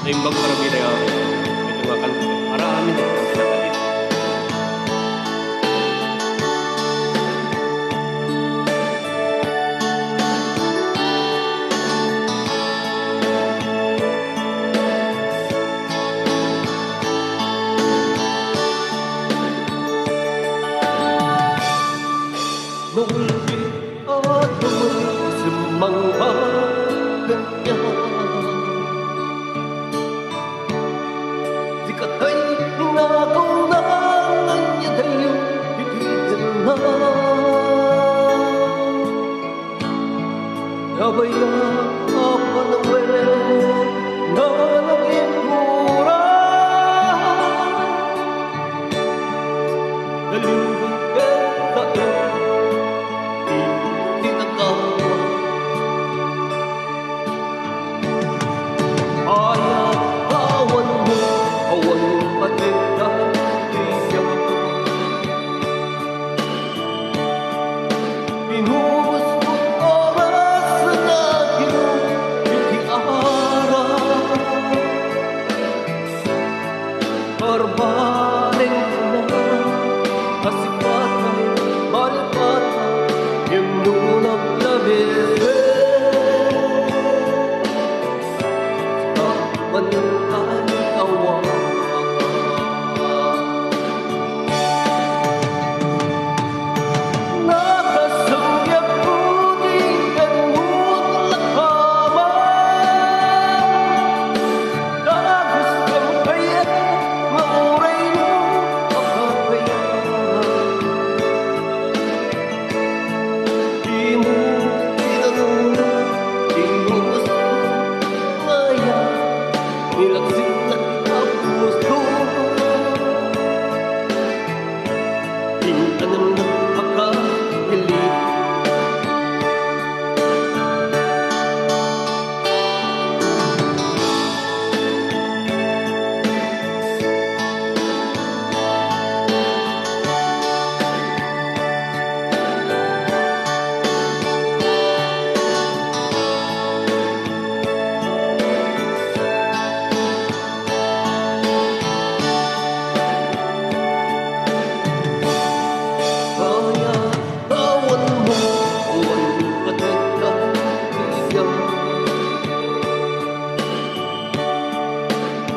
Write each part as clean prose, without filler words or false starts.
Naimbang paramilya ito nga kan para amin ang pinakalit. Nulbi ako sa mga ganyan. Sikatay ningagaw na kanya tayo bibigyan na. Nabaya apa na wala na nag-imura. Nalimbang ka tayo Barbaling na kasipatan, malipatan, yung nunang labis. Sa manang awa nakasangyak ko di ganun lakama. Dagos kang kaya mauray mo makakaya. Di mo tinanong, di mo gusto ngaya, nilagsik na ang puso. Hinta ng nagpakahilig.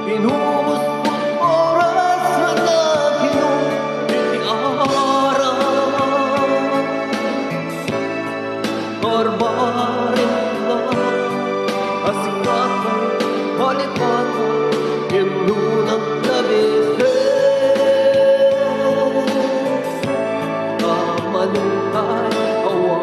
Inubos mo't oras na naginong itiara. Barbarin na asikatan, malipatan, yung nunang labis. Kamanungkay awa.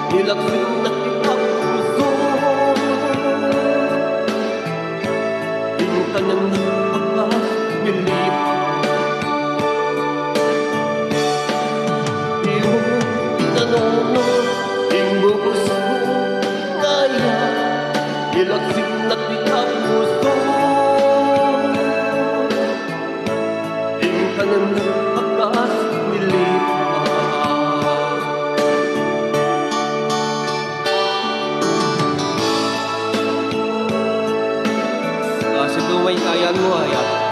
Nilagsik na kitang puso. Hinta ng nagpakahilig. Di mo tinanong, di mo gusto ngaya, nilagsik na kitang puso. Hinta ng nagpakahilig. Dumay kayan mo ayat.